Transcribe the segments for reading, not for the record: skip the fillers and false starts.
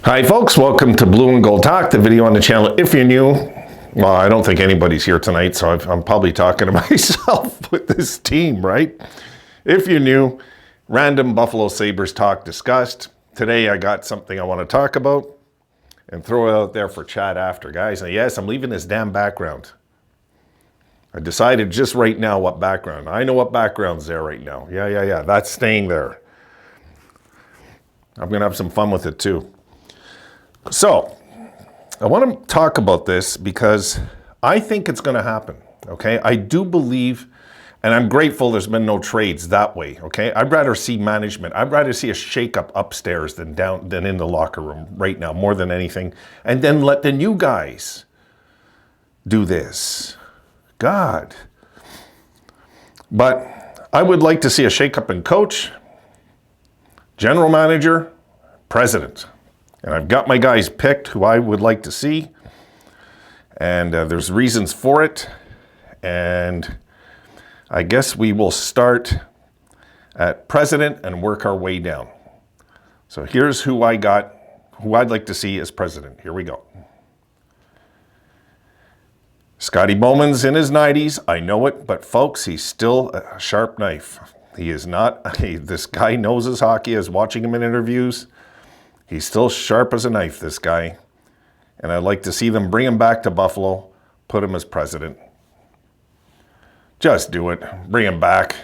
Hi folks, welcome to Blue and Gold Talk, the video on the channel. If you're new, well, I don't think anybody's here tonight, so I'm probably talking to myself with this team, right? If you're new, random Buffalo Sabres talk discussed. Today I got something I want to talk about and throw it out there for chat after, guys. And yes, I'm leaving this damn background. I decided just right now what background. I know what background's there right now. Yeah, that's staying there. I'm gonna have some fun with it too. So, I want to talk about this because I think it's going to happen, okay? I do believe, and I'm grateful there's been no trades that way, okay? I'd rather see management. I'd rather see a shakeup upstairs than in the locker room right now, more than anything. And then let the new guys do this. God. But I would like to see a shakeup in coach, general manager, president. And I've got my guys picked who I would like to see. And there's reasons for it. And I guess we will start at president and work our way down. So here's who I got, who I'd like to see as president. Here we go. Scotty Bowman's in his 90s. I know it, but folks, he's still a sharp knife. He is not, this guy knows his hockey. I was watching him in interviews. He's still sharp as a knife, this guy. And I'd like to see them bring him back to Buffalo, put him as president. Just do it. Bring him back.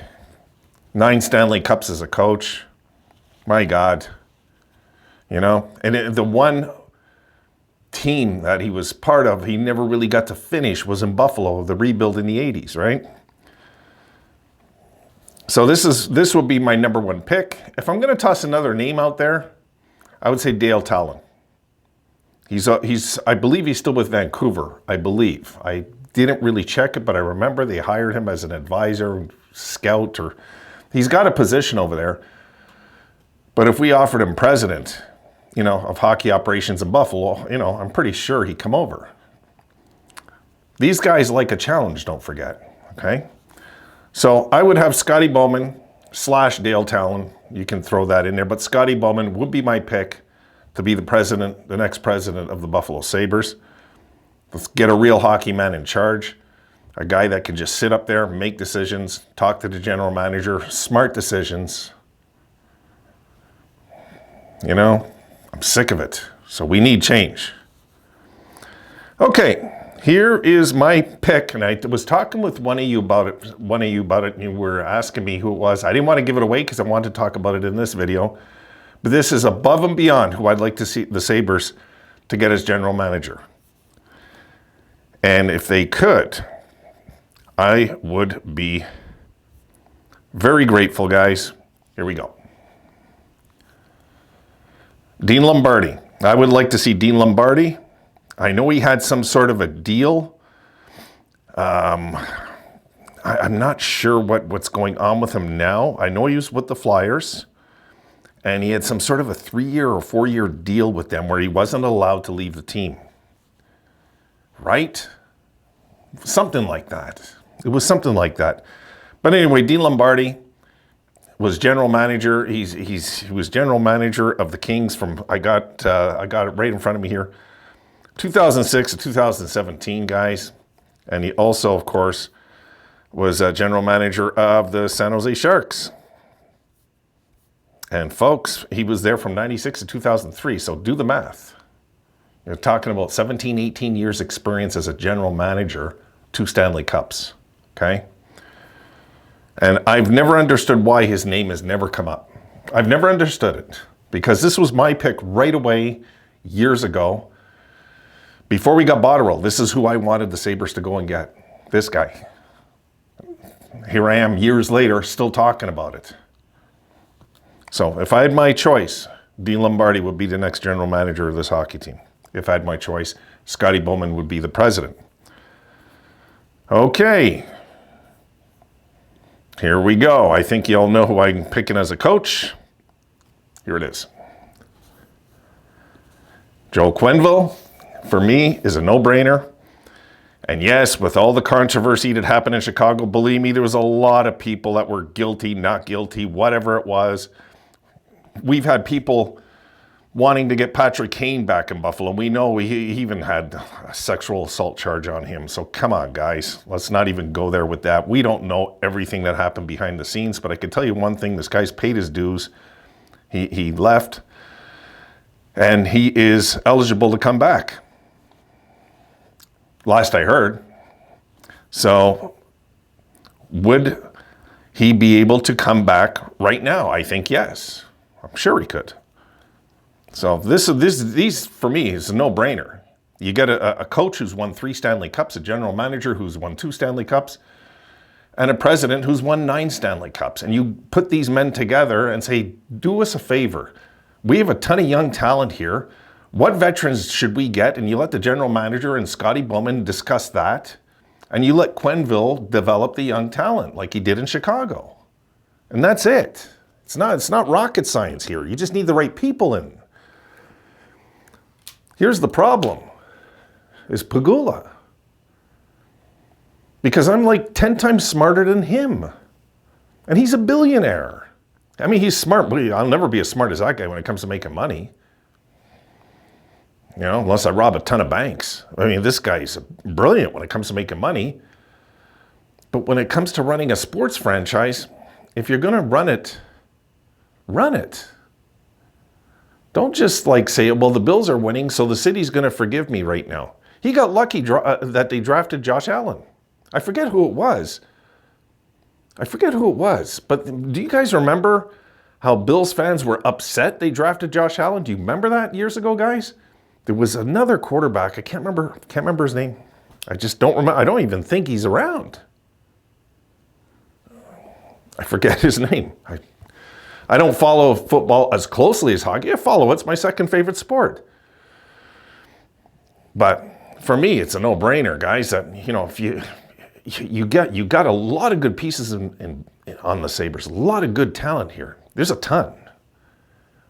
9 Stanley Cups as a coach. My God. You know? And the one team that he was part of, he never really got to finish, was in Buffalo, the rebuild in the 80s, right? So this will be my number one pick. If I'm going to toss another name out there, I would say Dale Tallon. I believe he's still with Vancouver, I believe. I didn't really check it, but I remember they hired him as an advisor, scout, or he's got a position over there. But if we offered him president, you know, of hockey operations in Buffalo, you know, I'm pretty sure he'd come over. These guys like a challenge, don't forget, okay? So I would have Scotty Bowman / Dale Tallon. You can throw that in there, but Scotty Bowman would be my pick to be the president, the next president of the Buffalo Sabres. Let's get a real hockey man in charge, a guy that can just sit up there, make decisions, talk to the general manager, smart decisions. You know, I'm sick of it, so we need change. Okay. Here is my pick, and I was talking with one of you about it, and you were asking me who it was. I didn't want to give it away because I wanted to talk about it in this video, but this is above and beyond who I'd like to see the Sabres to get as general manager. And if they could, I would be very grateful, guys. Here we go. Dean Lombardi. I would like to see Dean Lombardi. I know he had some sort of a deal. I'm not sure what's going on with him now. I know he was with the Flyers, and he had some sort of a 3-year or 4-year deal with them where he wasn't allowed to leave the team. Right? Something like that. It was something like that. But anyway, Dean Lombardi was general manager. He was general manager of the Kings from, I got it right in front of me here, 2006 to 2017, guys. And he also, of course, was a general manager of the San Jose Sharks. And folks, he was there from 96 to 2003, so do the math. You're talking about 17, 18 years experience as a general manager, 2 Stanley Cups, okay? And I've never understood why his name has never come up. I've never understood it, because this was my pick right away years ago. Before we got Botterill, this is who I wanted the Sabres to go and get. This guy. Here I am years later still talking about it. So if I had my choice, Dean Lombardi would be the next general manager of this hockey team. If I had my choice, Scotty Bowman would be the president. Okay. Here we go. I think you all know who I'm picking as a coach. Here it is. Joe Quenneville, for me, is a no-brainer. And yes, with all the controversy that happened in Chicago, believe me, there was a lot of people that were guilty, not guilty, whatever it was. We've had people wanting to get Patrick Kane back in Buffalo. We know he even had a sexual assault charge on him. So come on, guys. Let's not even go there with that. We don't know everything that happened behind the scenes, but I can tell you one thing. This guy's paid his dues. He left, and he is eligible to come back. Last I heard. So would he be able to come back right now? I think yes. I'm sure he could. So these for me is a no-brainer. You get a coach who's won 3 Stanley Cups, a general manager who's won 2 Stanley Cups, and a president who's won 9 Stanley Cups. And you put these men together and say, do us a favor. We have a ton of young talent here. What veterans should we get? And you let the general manager and Scotty Bowman discuss that. And you let Quenneville develop the young talent like he did in Chicago. And that's it. It's not rocket science here. You just need the right people in. Here's the problem, is Pegula. Because I'm like 10 times smarter than him. And he's a billionaire. I mean, he's smart, but I'll never be as smart as that guy when it comes to making money. You know, unless I rob a ton of banks. I mean, this guy's brilliant when it comes to making money. But when it comes to running a sports franchise, if you're going to run it, run it. Don't just like say, well, the Bills are winning, so the city's going to forgive me right now. He got lucky that they drafted Josh Allen. I forget who it was. But do you guys remember how Bills fans were upset they drafted Josh Allen? Do you remember that years ago, guys? There was another quarterback. I can't remember his name. I just don't remember. I don't even think he's around. I forget his name. I don't follow football as closely as hockey. I follow it. It's my second favorite sport. But for me, it's a no-brainer, guys. That, you know, if you got a lot of good pieces on the Sabres, a lot of good talent here. There's a ton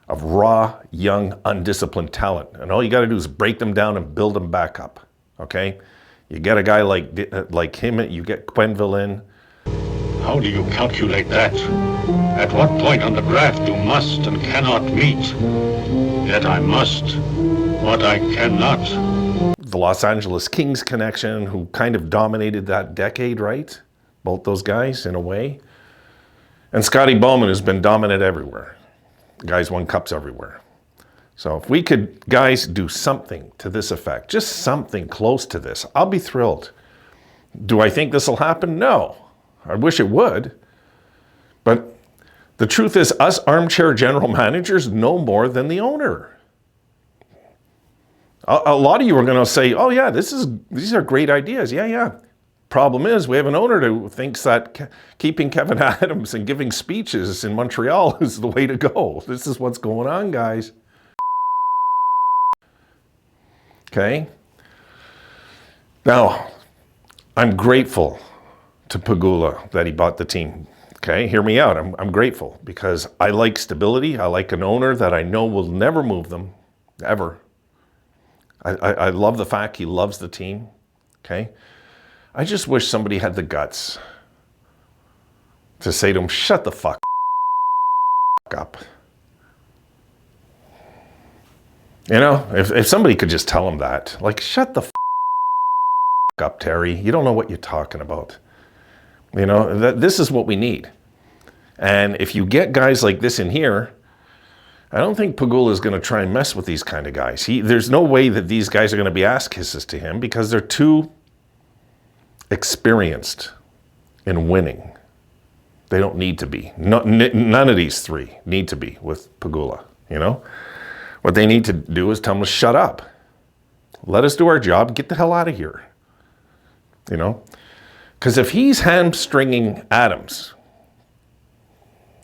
of raw, young, undisciplined talent, and all you got to do is break them down and build them back up. Okay, you get a guy like him. You get Quenneville in. How do you calculate that? At what point on the draft you must and cannot meet? Yet I must what I cannot. The Los Angeles Kings connection, who kind of dominated that decade, right? Both those guys, in a way. And Scotty Bowman has been dominant everywhere. The guy's won cups everywhere. So if we could, guys, do something to this effect, just something close to this, I'll be thrilled. Do I think this will happen? No. I wish it would. But the truth is, us armchair general managers know more than the owner. A lot of you are going to say, oh yeah, these are great ideas. Yeah. Problem is, we have an owner who thinks that keeping Kevin Adams and giving speeches in Montreal is the way to go. This is what's going on, guys. Okay? Now, I'm grateful to Pegula that he bought the team. Okay, hear me out. I'm grateful because I like stability. I like an owner that I know will never move them, ever. I love the fact he loves the team. Okay, I just wish somebody had the guts to say to him, shut the fuck up. You know, if somebody could just tell him that, like, shut the fuck up, Terry. You don't know what you're talking about. You know, this is what we need. And if you get guys like this in here, I don't think Pegula is going to try and mess with these kind of guys. There's no way that these guys are going to be ass kisses to him because they're too experienced in winning. They don't need to be. None of these three need to be with Pegula, you know? What they need to do is tell him to shut up. Let us do our job and get the hell out of here. You know? Because if he's hamstringing Adams,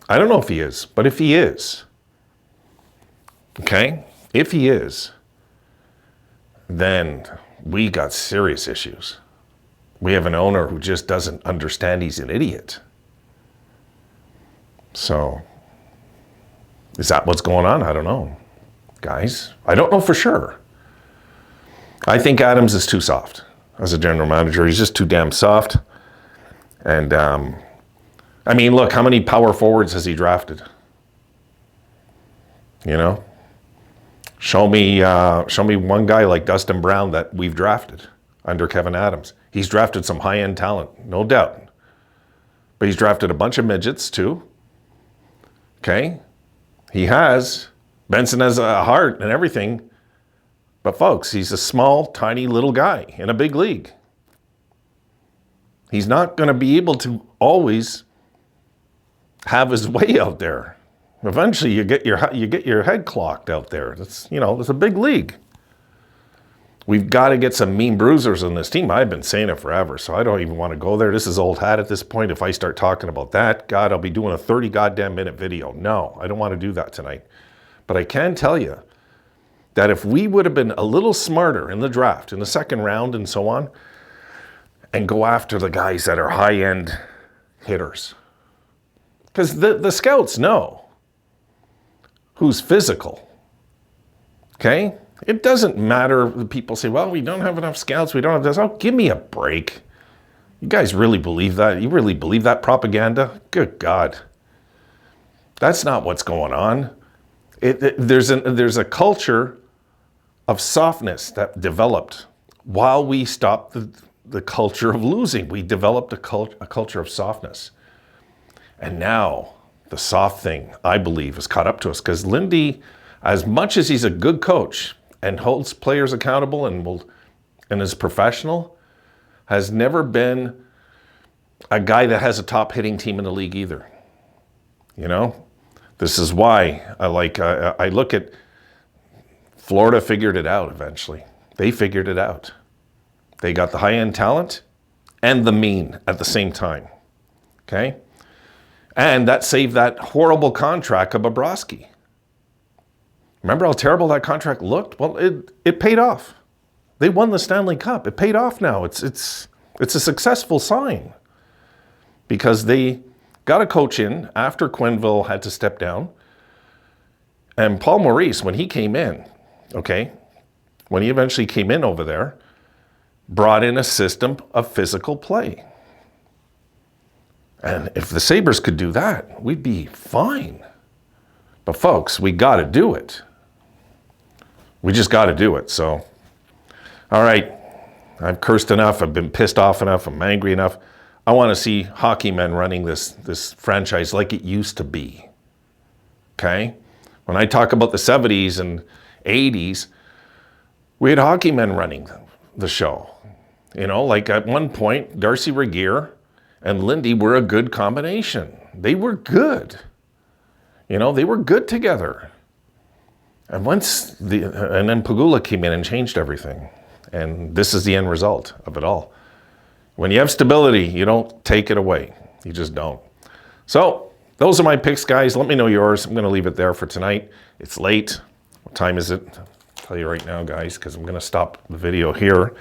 I don't know if he is, but if he is, okay, if he is, then we got serious issues. We have an owner who just doesn't understand he's an idiot. So, is that what's going on? I don't know, guys. I don't know for sure. I think Adams is too soft as a general manager. He's just too damn soft. And, I mean, look, how many power forwards has he drafted? You know? Show me one guy like Dustin Brown that we've drafted under Kevin Adams. He's drafted some high-end talent, no doubt. But he's drafted a bunch of midgets too. Okay? He has. Benson has a heart and everything. But folks, he's a small, tiny little guy in a big league. He's not going to be able to always have his way out there. Eventually, you get your head clocked out there. It's a big league. We've got to get some mean bruisers on this team. I've been saying it forever, so I don't even want to go there. This is old hat at this point. If I start talking about that, God, I'll be doing a 30 goddamn minute video. No, I don't want to do that tonight. But I can tell you that if we would have been a little smarter in the draft, in the second round and so on, and go after the guys that are high-end hitters. Because the scouts know who's physical. Okay? It doesn't matter. People say, well, we don't have enough scouts. We don't have this. Oh, give me a break. You guys really believe that? You really believe that propaganda? Good God. That's not what's going on. There's a culture of softness that developed while we stopped the culture of losing. We developed a culture of softness. And now the soft thing, I believe, has caught up to us because Lindy, as much as he's a good coach and holds players accountable and is professional, has never been a guy that has a top hitting team in the league either. This is why I look at Florida figured it out eventually. They figured it out. They got the high-end talent and the mean at the same time. Okay? And that saved that horrible contract of Bobrovsky. Remember how terrible that contract looked? Well, it paid off. They won the Stanley Cup. It paid off now. It's a successful sign because they got a coach in after Quenneville had to step down. And Paul Maurice, when he came in, when he eventually came in over there, brought in a system of physical play. And if the Sabres could do that, we'd be fine. But folks, we got to do it. We just got to do it. So, all right, I've cursed enough. I've been pissed off enough. I'm angry enough. I want to see hockey men running this franchise like it used to be. Okay? When I talk about the 70s and 80s, we had hockey men running the show. Like at one point, Darcy Regier and Lindy were a good combination. They were good. They were good together. And then Pegula came in and changed everything. And this is the end result of it all. When you have stability, you don't take it away. You just don't. So, those are my picks, guys. Let me know yours. I'm going to leave it there for tonight. It's late. What time is it? I'll tell you right now, guys, because I'm going to stop the video here.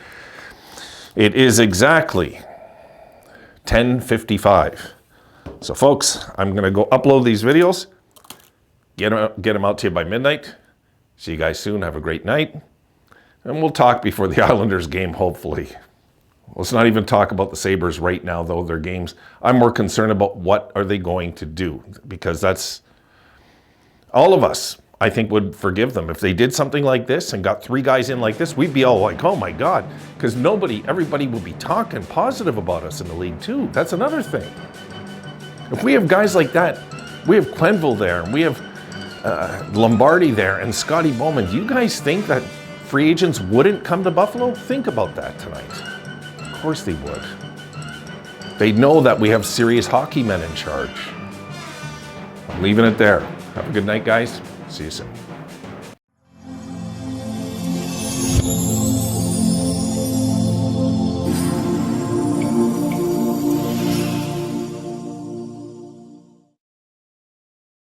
It is exactly 10:55. So, folks, I'm going to go upload these videos, get them out to you by midnight. See you guys soon. Have a great night. And we'll talk before the Islanders game, hopefully. Let's not even talk about the Sabres right now, though, their games. I'm more concerned about what are they going to do, because that's all of us, I think, would forgive them. If they did something like this and got 3 guys in like this, we'd be all like, oh my God, because everybody would be talking positive about us in the league too. That's another thing. If we have guys like that, we have Quenneville there, and we have Lombardi there, and Scotty Bowman. Do you guys think that free agents wouldn't come to Buffalo? Think about that tonight. Of course they would. They know that we have serious hockey men in charge. I'm leaving it there. Have a good night, guys. See you soon.